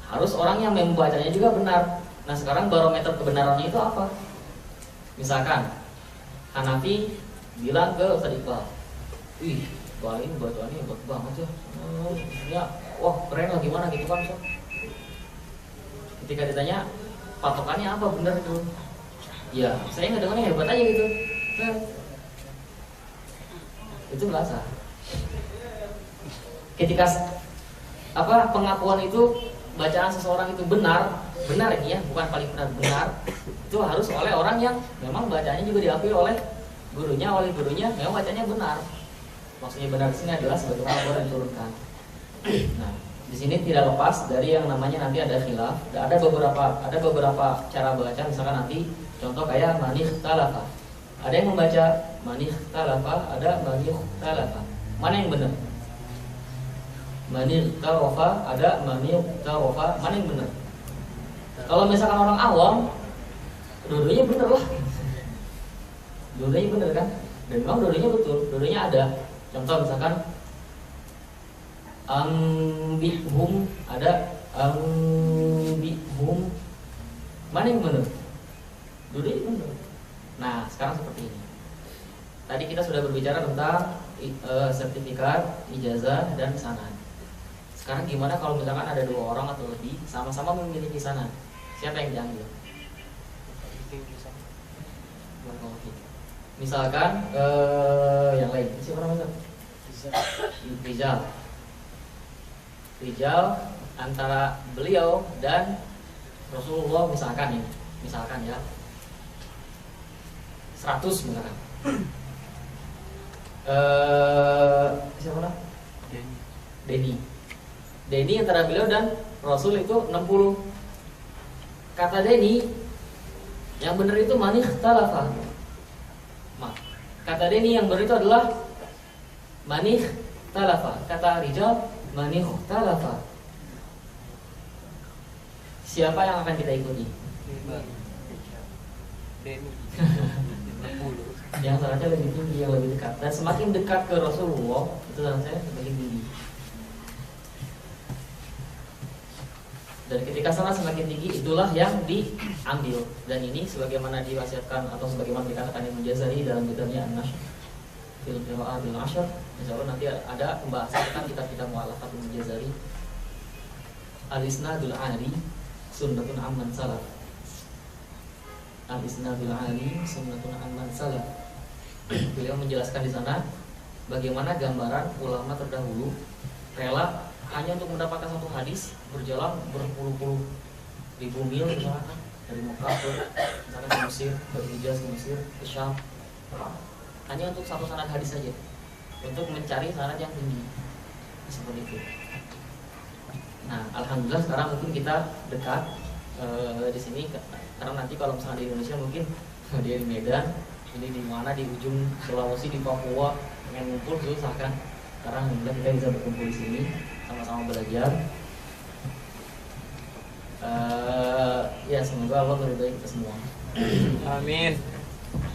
harus orang yang membacanya juga benar. Nah sekarang barometer kebenarannya itu apa? Misalkan Hanafi bilang ke Ustaz Iqbal, "Ih, Iqbal ini bacaannya hebat banget ya. Ya, wah keren lah gimana gitu kan." So. Ketika ditanya patokannya apa benar itu? Ya, saya ngedengarnya hebat aja gitu. Nah, itu nggak sah. Ketika pengakuan itu bacaan seseorang itu benar ini ya, bukan paling benar, itu harus oleh orang yang memang bacanya juga diakui oleh gurunya memang bacanya benar. Maksudnya benar di sini adalah sebagaimana Al-Qur'an diturunkan. Nah, di sini tidak lepas dari yang namanya nanti ada khilaf. Ada beberapa cara baca, misalkan nanti contoh kayak manih talafa. Ada yang membaca manih talafa, ada manih talafa. Mana yang benar? Manih talafa, ada manih talafa. Mana yang benar? Kalau misalkan orang awam, dua-duanya benar lah. Dua-duanya benar kan? Dan memang dua-duanya betul, dua-duanya ada. Contoh misalkan ambihum, ada ambihum. Mana yang benar? Dua-duanya benar. Nah, sekarang seperti ini. Tadi kita sudah berbicara tentang sertifikat, ijazah, dan sanad. Sekarang gimana kalau misalkan ada dua orang atau lebih sama-sama memiliki sanad? Siapa yang diambil? Misalkan yang lain, siapa namanya? Rijal antara beliau dan Rasulullah misalkan ya 100 misalkan. Siapa lah? Denny antara beliau dan Rasul itu 60. Kata Denny, yang benar itu manih talafa. Kata Denny yang benar itu adalah manih talafa. Kata Rijal manih talafa. Siapa yang akan kita ikuti? Denny. Yang sangatnya lebih tinggi, yang lebih dekat. Dan semakin dekat ke Rasulullah, itu sangatnya semakin tinggi. Dan ketika sanad semakin tinggi, itulah yang diambil. Dan ini sebagaimana diwasiatkan atau sebagaimana dikatakan Imam Jazari dalam kitabnya An-Nashr fil Qira'ah bil Ashr. Insyaallah nanti ada pembahasan tentang kitab-kitab mu'allafat Imam Jazari. Al-Isnadul 'Ali sunnatun amman salaf. Al-Isnadul 'Ali sunnatun amman salaf. Beliau menjelaskan di sana bagaimana gambaran ulama terdahulu rela hanya untuk mendapatkan satu hadis berjalan berpuluh-puluh ribu mil misalkan dari Mekah ke misalkan ke Mesir, dari Hijaz ke Mesir, ke Syam, hanya untuk satu sanad hadis saja, untuk mencari sanad yang tinggi seperti itu. Nah, alhamdulillah sekarang mungkin kita dekat di sini, karena nanti kalau misalnya di Indonesia mungkin dia di Medan, ini di mana di ujung Sulawesi, di Papua, pengen ngumpul susah kan. Sekarang alhamdulillah kita bisa berkumpul di sini sama-sama belajar. Ya semoga Allah meridhai kita semua. Amin.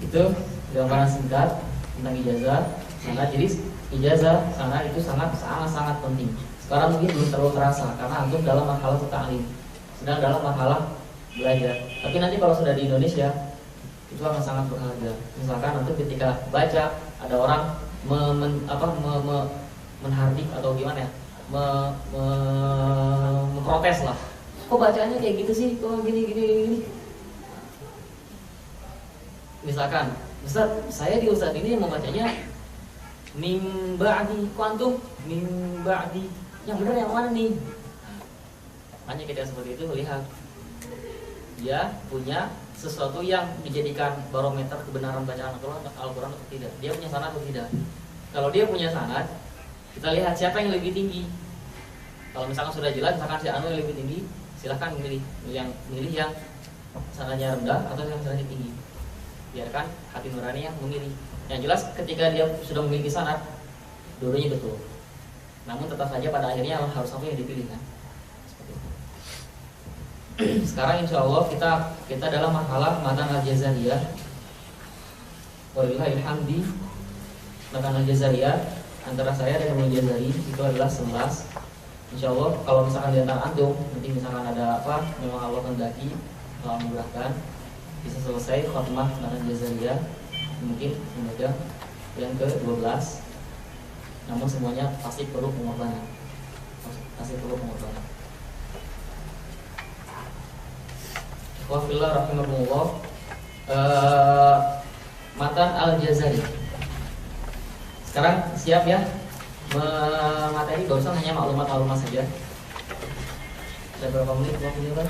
Itu gambaran singkat tentang ijazah sanad. Jadi ijazah sanad itu sangat penting. Sekarang mungkin belum terlalu terasa karena antum dalam marhalah ta'lim, sedang dalam marhalah belajar. Tapi nanti kalau sudah di Indonesia itu akan sangat berharga. Misalkan nanti ketika baca ada orang menhardik atau gimana ya, memprotes lah. Kok bacaannya kayak gitu sih? Kok gini. Misalkan, Ustaz, saya di Ustaz ini yang membacanya mim ba'di, kuantum mim ba'di. Yang benar yang mana nih? Hanya kita seperti itu melihat dia punya sesuatu yang dijadikan barometer kebenaran bacaan Al-Quran atau tidak. Dia punya sanad atau tidak. Kalau dia punya sanad, kita lihat siapa yang lebih tinggi. Kalau misalkan sudah jelas, misalkan si Anu yang lebih tinggi, silahkan milih yang sanadnya rendah atau yang sanadnya tinggi. Biarkan hati nurani yang memilih. Yang jelas ketika dia sudah memiliki sanad, dua-duanya betul. Namun tetap saja pada akhirnya harus satu yang dipilih kan. Seperti itu. Sekarang insya Allah kita dalam marhalah matan al-jazariyah. Wallahil hamdi. Matan al-jazariyah antara saya dan Imam Jazari itu adalah 11. Insya Allah kalau misalkan di antara antum nanti misalkan ada apa, memang Allah kehendaki, Allah memudahkan, bisa selesai khatimah Matan Jazariyah mungkin semoga yang ke-12. Namun semuanya pasti perlu pengorbanan, pasti perlu pengorbanan. Wafillah rahimahullah, Matan Al-Jazari. Sekarang siap ya materi, barusan hanya maklumat-maklumat saja. Ada berapa menit? 20 menit kan?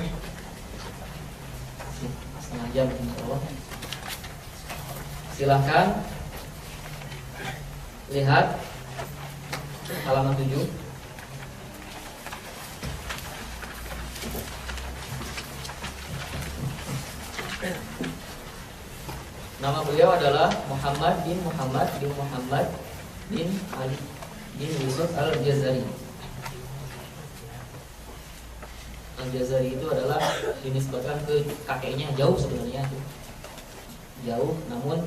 Setengah jam insyaallah. Silahkan lihat halaman 7. Nama beliau adalah Muhammad bin Muhammad bin Muhammad bin Ali bin Yusuf Al-Jazari. Al-Jazari itu adalah dinisbatkan ke kakeknya, jauh sebenarnya, jauh, namun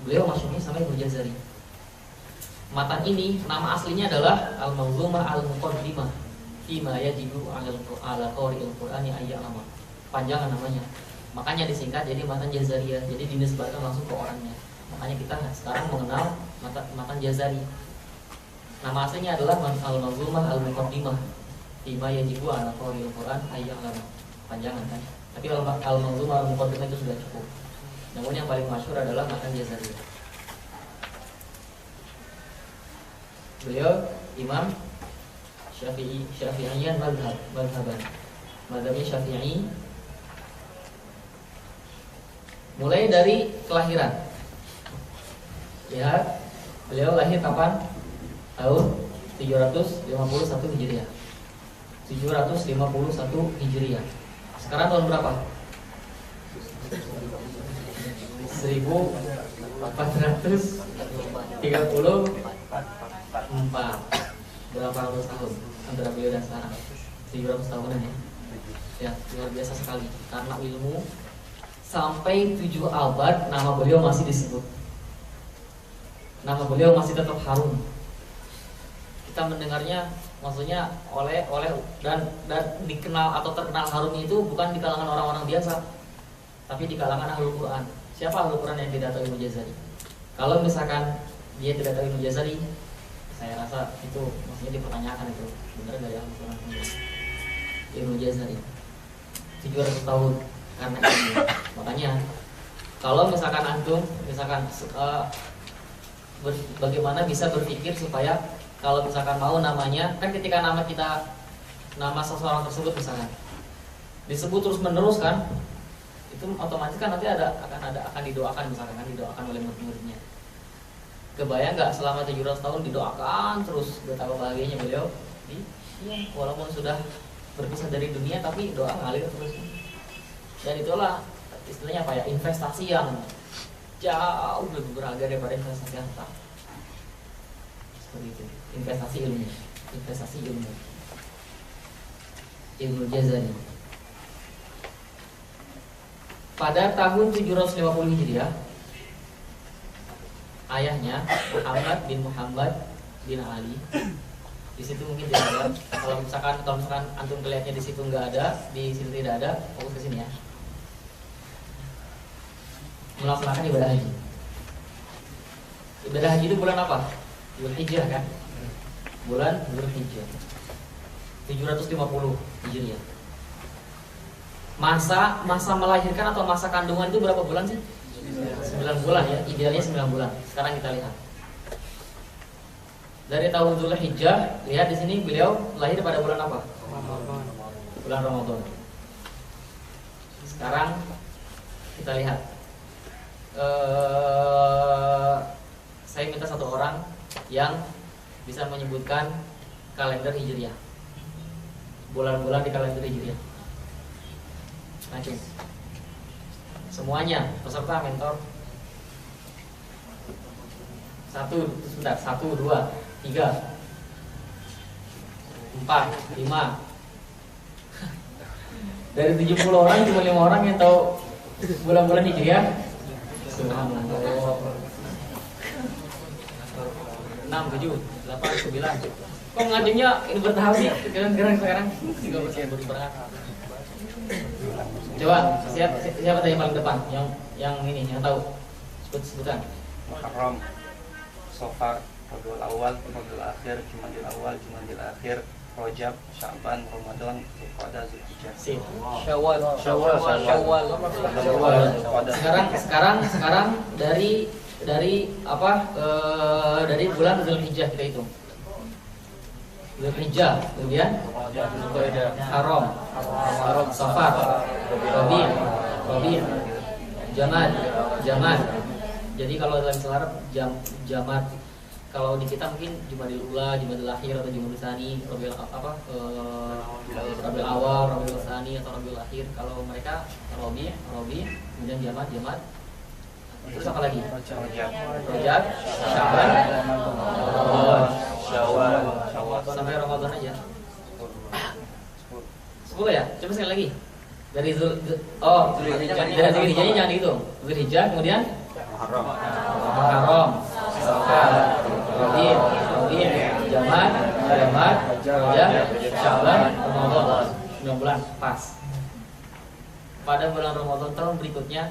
beliau masyhurnya sama Ibnu Jazari. Matan ini nama aslinya adalah Al-Manzumah Al-Muqaddimah Fima yajibu ala qari'il Qur'ani ayya'lama. Panjang namanya, makanya disingkat jadi Matan Jazariyah, jadi dinisbatkan langsung ke orangnya. Makanya kita sekarang mengenal Matan Jazari. Nama aslinya adalah Al-Manzumah Al-Muqaddimah Fima yajibu ala qari'il Qur'an ayya'lama. Panjangan kan? Tapi Al-Manzumah Al-Muqaddimah itu sudah cukup. Namun yang paling masyhur adalah Matan Jazariyah. Beliau Imam Syafi'iyan madhaban. Madhabnya Syafi'i. Mulai dari kelahiran. Lihat, beliau lahir kapan? Tahun 751 Hijriah. 751 Hijriah. Sekarang tahun berapa? 1434. Berapa ratus tahun antara beliau dan sekarang? 700 tahunan ya. Ya, luar biasa sekali. Karena ilmu sampai 7 abad nama beliau masih disebut. Nama beliau masih tetap harum. Kita mendengarnya, maksudnya oleh dan dikenal atau terkenal harumnya itu bukan di kalangan orang-orang biasa, tapi di kalangan Ahlul Quran. Siapa Ahlul Quran yang tidak tahu Ibnu Jazari? Kalau misalkan dia tidak tahu Ibnu Jazari, saya rasa itu maksudnya dipertanyakan itu benar dari Ahlul Quran. Ibnu Jazari 700 tahun karena ini. Makanya kalau misalkan antum bagaimana bisa berpikir supaya kalau misalkan mau namanya, kan ketika nama seseorang tersebut misalkan disebut terus menerus kan, itu otomatis kan nanti akan didoakan, misalkan kan didoakan oleh murid-muridnya. Kebayang nggak selama 700 tahun didoakan terus, betapa bahagianya beliau? Iya, walaupun sudah berpisah dari dunia tapi doa ngalir terus. Dan itulah istilahnya apa ya, investasi yang jauh lebih berharga daripada investasi harta. Seperti itu, investasi ilmu. Ibnu Jazari. Pada tahun 750 Hijriah, ayahnya Muhammad bin Muhammad bin Ali. Di situ mungkin tidak ada. Kalau misalkan antum melihatnya di situ nggak ada, di situ tidak ada, fokus ke sini ya. Melaksanakan ibadah haji. Ibadah haji itu bulan apa? Dzulhijjah kan? Bulan Dzulhijjah. 750 Hijriah. Masa melahirkan atau masa kandungan itu berapa bulan sih? 9 bulan ya, idealnya 9 bulan. Sekarang kita lihat. Dari tahun Dzulhijjah, lihat di sini beliau lahir pada bulan apa? Bulan Ramadan. Sekarang kita lihat. Saya minta satu orang yang bisa menyebutkan kalender Hijriah, bulan-bulan di kalender Hijriah. Langsung semuanya, peserta, mentor. 1, 2, 3, 4, 5. Dari 70 orang cuma 5 orang yang tahu bulan-bulan Hijriah. Subhanallah. 6, 7, 8, 9, Kok ngajunya ini bertahap sih? Sekarang 3% baru berangkat. Coba siapa tadi yang paling depan? Yang ini yang tahu? Sebutan. Muharram, Safar, Rabiul Awal, Rabiul Akhir, Jumadil Awal, Jumadil Akhir, Rajab, Sya'ban, Ramadan, Zulqa'dah, Zulhijjah. Syawal. Sekarang dari apa? Dari bulan Zulhijjah kita hitung. Zulhijjah, kemudian Haram, Safar, Rabi', Jamad. Jadi kalau dalam istilah Arab Jamad, kalau di kita mungkin Jumadil Ula, Jumadil Akhir atau Jumadil Tsani, Rabiul Awal, Rabiul Tsani atau Rabiul Akhir. Kalau mereka Rabi, kemudian Jamad. Terus apa lagi? Rajab, Sya'ban, Syawal. Sampai Ramadan aja. 10 ya? Coba sekali lagi. Dari dari Zulhijjahnya jangan dihitung. Zulhijjah kemudian Muharram, Safar, Rabi', Jamad, Rajab, Sya'ban, Ramadan. 9 bulan pas. Pada bulan Ramadan tahun berikutnya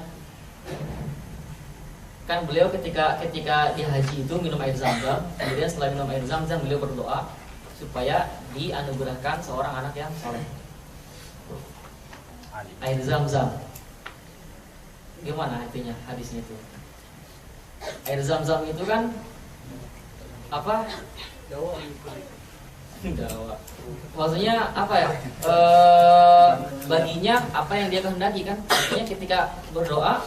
kan beliau ketika di haji itu minum air zam-zam, kemudian setelah minum air zam-zam beliau berdoa supaya dianugerahkan seorang anak yang soleh. Air zam-zam, gimana artinya hadisnya itu? Air zam-zam itu kan apa? Dawa. Maksudnya apa ya? Baginya apa yang dia kehendaki kan? Artinya ketika berdoa,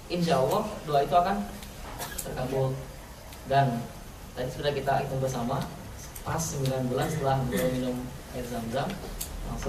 insya Allah doa itu akan terkabul. Dan tadi sudah kita hitung bersama, pas 9 bulan setelah beliau minum air zam-zam,